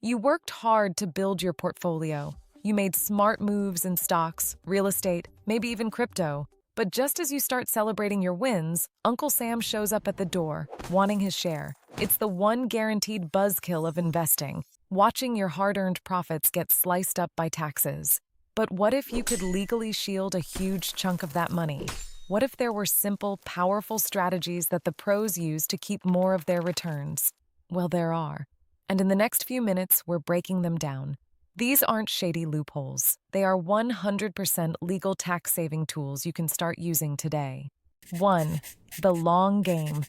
You worked hard to build your portfolio. You made smart moves in stocks, real estate, maybe even crypto. But just as you start celebrating your wins, Uncle Sam shows up at the door, wanting his share. It's the one guaranteed buzzkill of investing, watching your hard-earned profits get sliced up by taxes. But what if you could legally shield a huge chunk of that money? What if there were simple, powerful strategies that the pros use to keep more of their returns? Well, there are. And in the next few minutes, we're breaking them down. These aren't shady loopholes. They are 100% legal tax-saving tools you can start using today. 1. The long game.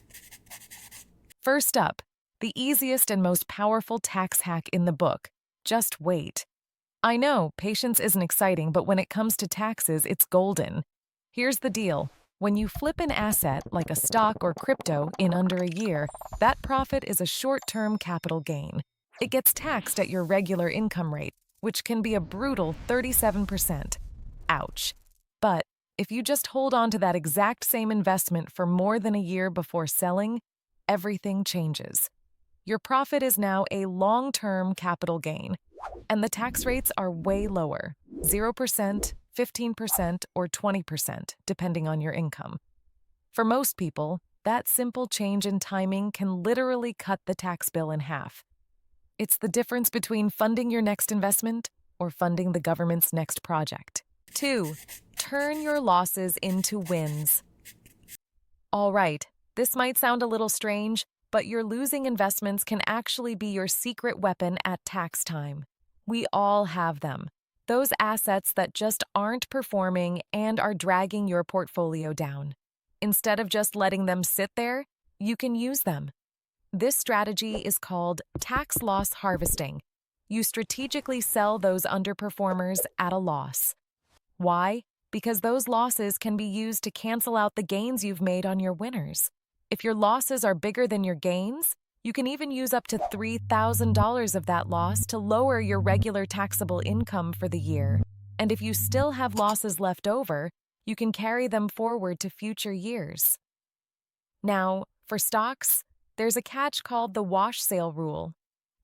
First up, the easiest and most powerful tax hack in the book. Just wait. I know, patience isn't exciting, but when it comes to taxes, it's golden. Here's the deal. When you flip an asset, like a stock or crypto, in under a year, that profit is a short-term capital gain. It gets taxed at your regular income rate, which can be a brutal 37%. Ouch. But if you just hold on to that exact same investment for more than a year before selling, everything changes. Your profit is now a long-term capital gain, and the tax rates are way lower, 0%, 15%, or 20%, depending on your income. For most people, that simple change in timing can literally cut the tax bill in half. It's the difference between funding your next investment or funding the government's next project. 2. Turn your losses into wins. All right, this might sound a little strange, but your losing investments can actually be your secret weapon at tax time. We all have them. Those assets that just aren't performing and are dragging your portfolio down. Instead of just letting them sit there, you can use them. This strategy is called tax loss harvesting. You strategically sell those underperformers at a loss. Why? Because those losses can be used to cancel out the gains you've made on your winners. If your losses are bigger than your gains, you can even use up to $3,000 of that loss to lower your regular taxable income for the year. And if you still have losses left over, you can carry them forward to future years. Now, for stocks, there's a catch called the wash sale rule.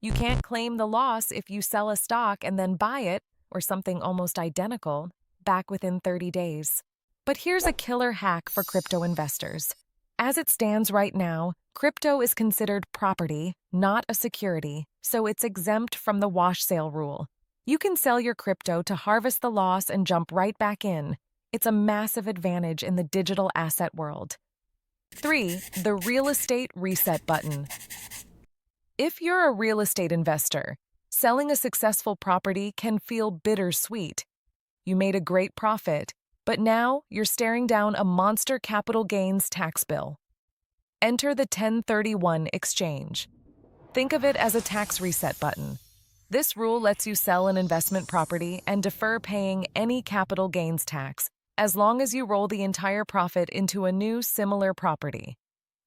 You can't claim the loss if you sell a stock and then buy it, or something almost identical, back within 30 days. But here's a killer hack for crypto investors. As it stands right now, crypto is considered property, not a security, so it's exempt from the wash sale rule. You can sell your crypto to harvest the loss and jump right back in. It's a massive advantage in the digital asset world. 3. The real estate reset button. If you're a real estate investor, selling a successful property can feel bittersweet. You made a great profit, but now you're staring down a monster capital gains tax bill. Enter the 1031 exchange. Think of it as a tax reset button. This rule lets you sell an investment property and defer paying any capital gains tax, as long as you roll the entire profit into a new similar property.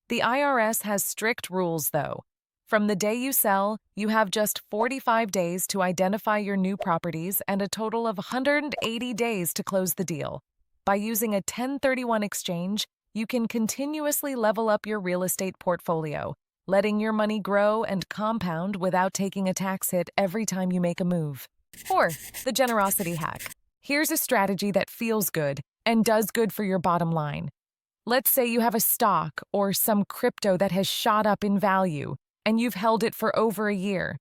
The IRS has strict rules, though. From the day you sell, you have just 45 days to identify your new properties and a total of 180 days to close the deal. By using a 1031 exchange, you can continuously level up your real estate portfolio, letting your money grow and compound without taking a tax hit every time you make a move. 4. The generosity hack. Here's a strategy that feels good and does good for your bottom line. Let's say you have a stock or some crypto that has shot up in value, and you've held it for over a year.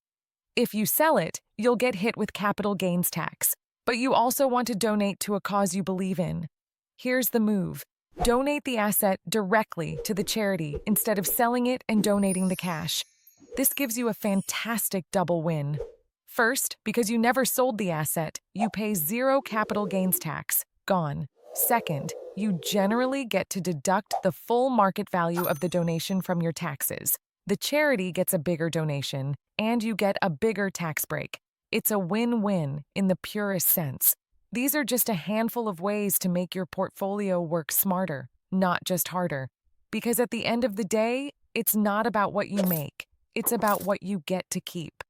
If you sell it, you'll get hit with capital gains tax, but you also want to donate to a cause you believe in. Here's the move. Donate the asset directly to the charity instead of selling it and donating the cash. This gives you a fantastic double win. First, because you never sold the asset, you pay zero capital gains tax. Gone. Second, you generally get to deduct the full market value of the donation from your taxes. The charity gets a bigger donation, and you get a bigger tax break. It's a win-win in the purest sense. These are just a handful of ways to make your portfolio work smarter, not just harder. Because at the end of the day, it's not about what you make. It's about what you get to keep.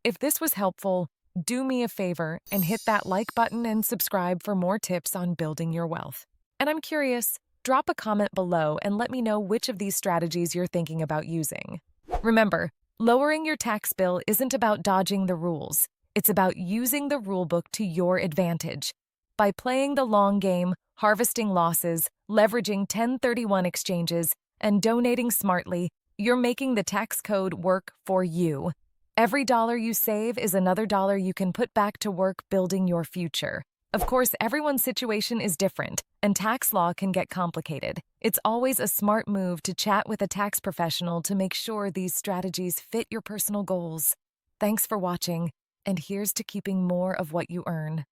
If this was helpful, do me a favor and hit that like button and subscribe for more tips on building your wealth. And I'm curious, drop a comment below and let me know which of these strategies you're thinking about using. Remember, Lowering your tax bill isn't about dodging the rules. It's about using the rulebook to your advantage. By playing the long game, harvesting losses, leveraging 1031 exchanges, and donating smartly, you're making the tax code work for you. Every dollar you save is another dollar you can put back to work building your future. Of course, everyone's situation is different, and tax law can get complicated. It's always a smart move to chat with a tax professional to make sure these strategies fit your personal goals. Thanks for watching, and here's to keeping more of what you earn.